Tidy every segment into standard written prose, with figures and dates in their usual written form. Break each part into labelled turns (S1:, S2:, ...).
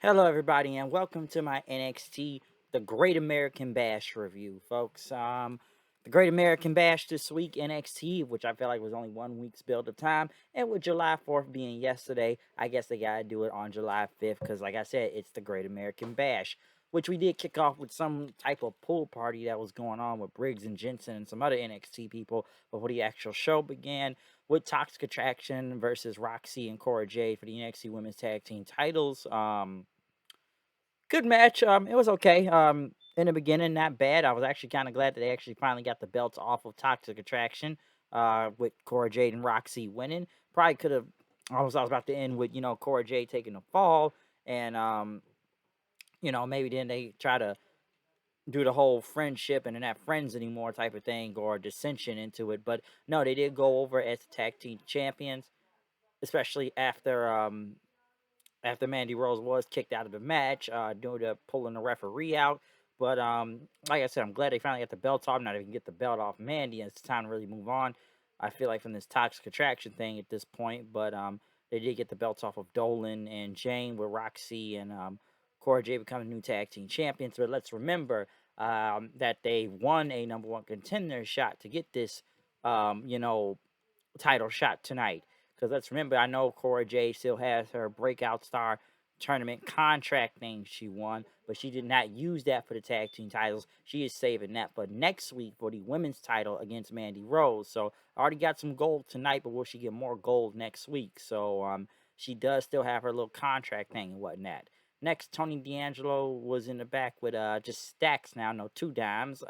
S1: Hello, everybody, and welcome to my NXT The Great American Bash review, folks. The Great American Bash this week, NXT, which I feel like was only 1 week's build of time, and with July 4th being yesterday, I guess they gotta do it on July 5th, because, like I said, it's the Great American Bash, which we did kick off with some type of pool party that was going on with Briggs and Jensen and some other NXT people before the actual show began, with Toxic Attraction versus Roxy and Cora Jade for the NXT Women's Tag Team titles. Good match. It was okay. In the beginning, not bad. I was actually kind of glad that they actually finally got the belts off of Toxic Attraction. With Cora Jade and Roxy winning. Probably could have. I was about to end with Cora Jade taking a fall, and maybe then they try to do the whole friendship and they're not friends anymore type of thing or dissension into it. But no, they did go over as the tag team champions, especially after Mandy Rose was kicked out of the match due to pulling the referee out. But like I said, I'm glad they finally got the belt off. Not even get the belt off Mandy, and it's time to really move on. I feel like from this Toxic Attraction thing at this point, but they did get the belts off of Dolan and Jane with Roxy and Cora Jade becoming new tag team champions. But let's remember that they won a number one contender shot to get this, title shot tonight. Because let's remember, I know Cora Jade still has her breakout star tournament contract thing she won, but she did not use that for the tag team titles. She is saving that for next week for the women's title against Mandy Rose. So I already got some gold tonight, but will she get more gold next week? So she does still have her little contract thing and whatnot. Next, Tony D'Angelo was in the back with just stacks now, no two dimes.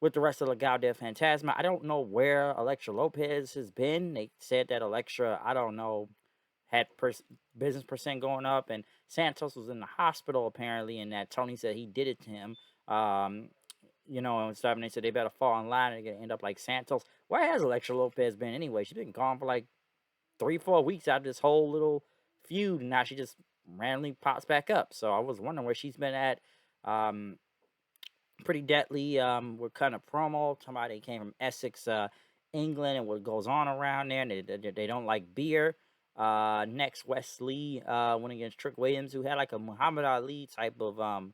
S1: With the rest of the Gaudet Phantasma. I don't know where Elektra Lopez has been. They said that Elektra, I don't know, had business percent going up, and Santos was in the hospital apparently, and that Tony said he did it to him. Um, and stuff. And they said they better fall in line and they're gonna end up like Santos. Where has Elektra Lopez been anyway? She's been gone for like 3-4 weeks out of this whole little feud, and now she just randomly pops back up. So I was wondering where she's been at. Um, Pretty deadly. We're kind of promo. Somebody came from Essex, England, and what goes on around there. And they don't like beer. Next, Wesley went against Trick Williams, who had like a Muhammad Ali type of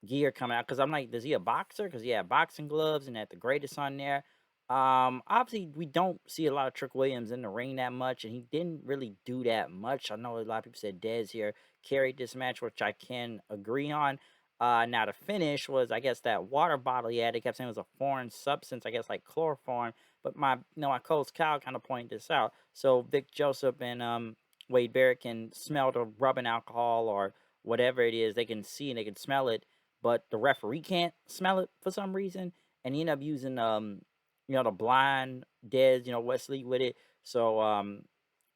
S1: gear coming out. Because I'm like, is he a boxer? Because he had boxing gloves and had the greatest on there. Obviously, we don't see a lot of Trick Williams in the ring that much, and he didn't really do that much. I know a lot of people said Dez here carried this match, which I can agree on. Now the finish was, I guess, that water bottle he had. They kept saying it was a foreign substance, I guess, like chloroform. But my coach Kyle kind of pointed this out. So Vic Joseph and Wade Barrett can smell the rubbing alcohol or whatever it is. They can see and they can smell it, but the referee can't smell it for some reason. And he ended up using the blind Dez, Wesley with it. So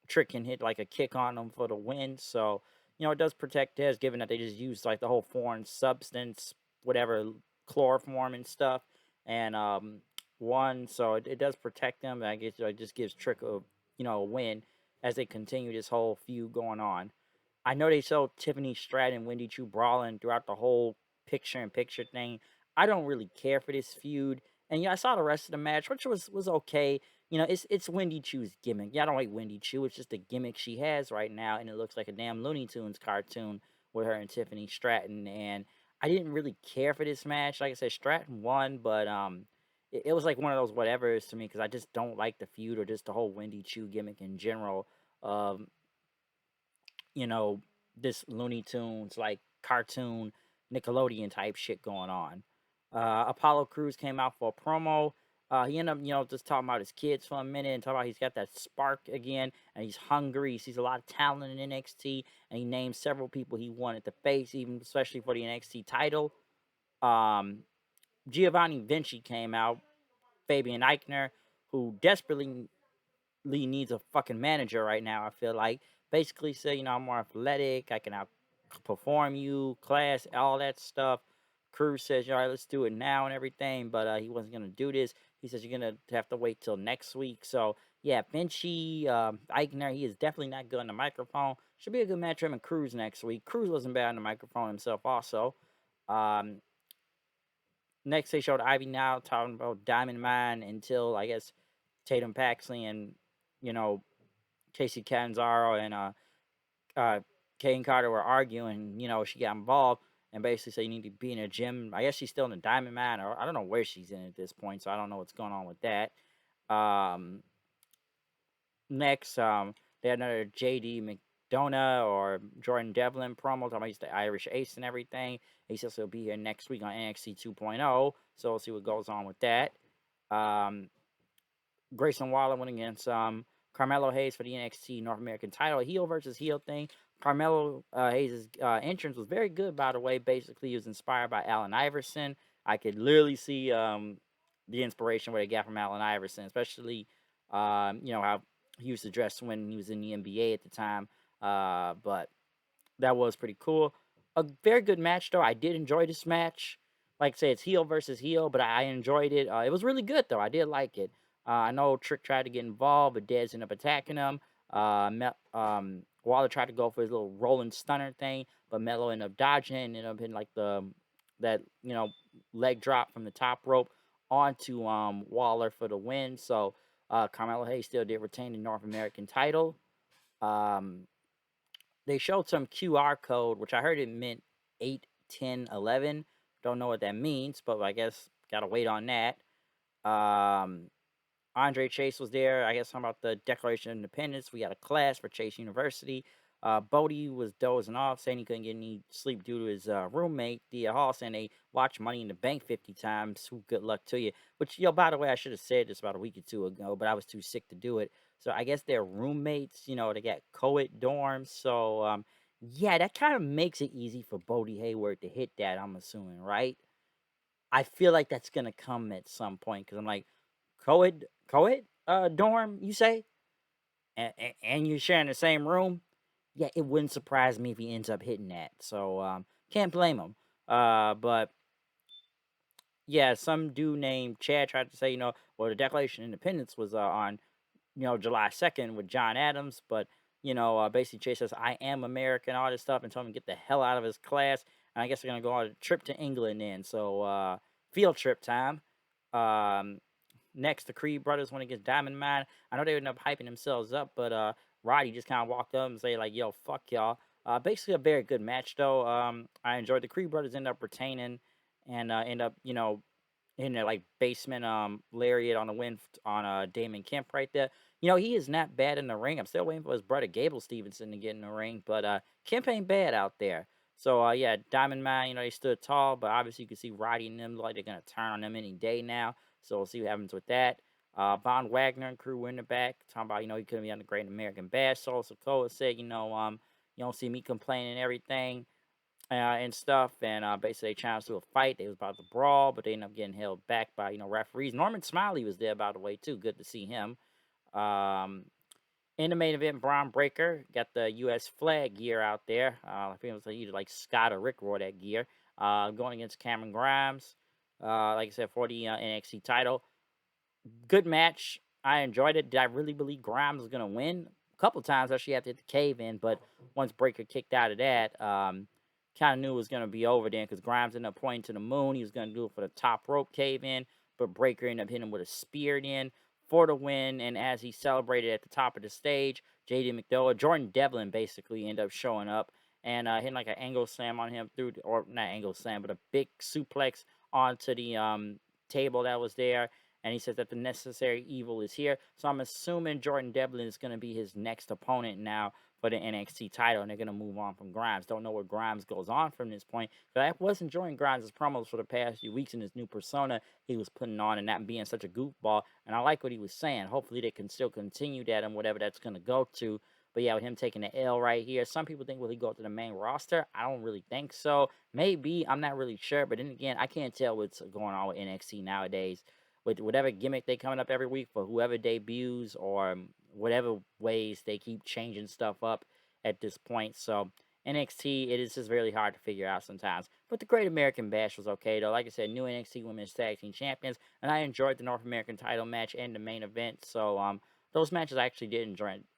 S1: Trick can hit like a kick on them for the win. So, it does protect Dez, given that they just use like the whole foreign substance, whatever chloroform and stuff, and one. So it does protect them. I guess it just gives Trick a win as they continue this whole feud going on. I know they showed Tiffany Stratton and Wendy Chu brawling throughout the whole picture-in-picture thing. I don't really care for this feud, and I saw the rest of the match, which was okay. It's Wendy Chu's gimmick. Yeah, I don't like Wendy Chu. It's just a gimmick she has right now, and it looks like a damn Looney Tunes cartoon with her and Tiffany Stratton. And I didn't really care for this match. Like I said, Stratton won, but it was like one of those whatevers to me because I just don't like the feud or just the whole Wendy Chu gimmick in general. Um, you know, this Looney Tunes like cartoon Nickelodeon type shit going on. Apollo Crews came out for a promo. He ended up, just talking about his kids for a minute and talking about he's got that spark again and he's hungry. He sees a lot of talent in NXT and he named several people he wanted to face, even especially for the NXT title. Um, Giovanni Vinci came out, Fabian Eichner, who desperately needs a fucking manager right now. I feel like basically say, I'm more athletic. I can outperform you, class, all that stuff. Cruz says, all right, let's do it now and everything, but he wasn't gonna do this. He says you're gonna have to wait till next week. So yeah, Vinci, Eichner, he is definitely not good on the microphone. Should be a good match for him and Cruz next week. Cruz wasn't bad on the microphone himself, also. Um, Next they showed Ivy now talking about Diamond Mine until I guess Tatum Paxley and you know Casey Canzaro and Kay and Carter were arguing. She got involved and basically said you need to be in a gym. I guess she's still in the Diamond Mine, or I don't know where she's in at this point, so I don't know what's going on with that. Um, Next, they had another JD McDonough or Jordan Devlin promo talking about he's the Irish Ace and everything. He says he'll be here next week on NXT 2.0, so we'll see what goes on with that. Um, Grayson Waller went against Carmelo Hayes for the NXT North American title, heel versus heel thing. Carmelo Hayes' entrance was very good, by the way. Basically, he was inspired by Allen Iverson. I could literally see the inspiration where they got from Allen Iverson, especially how he used to dress when he was in the NBA at the time. But that was pretty cool. A very good match, though. I did enjoy this match. Like I say, it's heel versus heel, but I enjoyed it. It was really good, though. I did like it. I know Trick tried to get involved, but Dez ended up attacking him. Waller tried to go for his little rolling stunner thing, but Melo ended up dodging it and ended up hitting like that leg drop from the top rope onto Waller for the win. So Carmelo Hayes still did retain the North American title. Um, they showed some QR code, which I heard it meant 8, 10, 11. Don't know what that means, but I guess gotta wait on that. Um, Andre Chase was there. I guess talking about the Declaration of Independence. We got a class for Chase University. Bodie was dozing off, saying he couldn't get any sleep due to his roommate, Thea Hall, saying they watched Money in the Bank 50 times. Good luck to you. Which, by the way, I should have said this about a week or two ago, but I was too sick to do it. So I guess they're roommates. They got co-ed dorms. So, yeah, that kind of makes it easy for Bodie Hayward to hit that, I'm assuming, right? I feel like that's going to come at some point because I'm like, co-ed dorm, you say? And you're sharing the same room? Yeah, it wouldn't surprise me if he ends up hitting that. So can't blame him. But yeah, some dude named Chad tried to say, well, the Declaration of Independence was on July 2nd with John Adams, but basically Chase says I am American, all this stuff, and told him to get the hell out of his class. And I guess they're gonna go on a trip to England then. So field trip time. Um, Next, the Creed brothers went against Diamond Mine. I know they ended up hyping themselves up, but Roddy just kind of walked up and say like, "Yo, fuck y'all." Basically, a very good match though. I enjoyed the Creed brothers end up retaining and end up in their like basement lariat on the win on Damon Kemp right there. He is not bad in the ring. I'm still waiting for his brother Gable Stevenson to get in the ring, but Kemp ain't bad out there. So yeah, Diamond Mine, they stood tall, but obviously you can see Roddy and them like they're gonna turn on them any day now. So we'll see what happens with that. Von Wagner and crew were in the back talking about he couldn't be on the Great American Bash. So Sokoa said you don't see me complaining and everything and stuff. And basically, they challenged to a fight. They was about to brawl, but they ended up getting held back by referees. Norman Smiley was there, by the way, too. Good to see him. Um, in the main event, Braun Breaker got the U.S. flag gear out there. I think it was either like Scott or Rick wore that gear. Going against Cameron Grimes. Like I said, for the NXT title. Good match. I enjoyed it. Did I really believe Grimes was gonna win? A couple times actually had to hit the cave in, but once Breaker kicked out of that, kind of knew it was gonna be over then because Grimes ended up pointing to the moon. He was gonna do it for the top rope cave in, but Breaker ended up hitting him with a spear in for the win. And as he celebrated at the top of the stage, JD McDowell, Jordan Devlin basically ended up showing up and hitting like an angle slam on him or not angle slam, but a big suplex onto the table that was there, and he says that the necessary evil is here. So I'm assuming Jordan Devlin is going to be his next opponent now for the NXT title, and they're going to move on from Grimes. Don't know where Grimes goes on from this point, but I was enjoying Grimes' promos for the past few weeks in his new persona he was putting on and not being such a goofball, and I like what he was saying. Hopefully they can still continue that and whatever that's going to go to. But yeah, with him taking the L right here, some people think, will he go to the main roster? I don't really think so. Maybe. I'm not really sure. But then again, I can't tell what's going on with NXT nowadays. With whatever gimmick they coming up every week for whoever debuts or whatever ways they keep changing stuff up at this point. So NXT, it is just really hard to figure out sometimes. But the Great American Bash was okay though. Like I said, new NXT Women's Tag Team Champions, and I enjoyed the North American title match and the main event. So those matches I actually did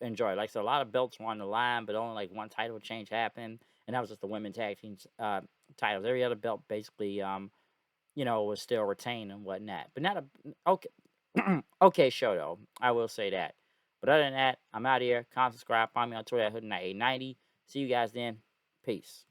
S1: enjoy. Like I said, a lot of belts were on the line, but only like one title change happened, and that was just the women's tag team titles. Every other belt basically was still retained and whatnot. But not a okay okay show though. I will say that. But other than that, I'm out here. Comment, subscribe, find me on Twitter at HoodNight890. See you guys then. Peace.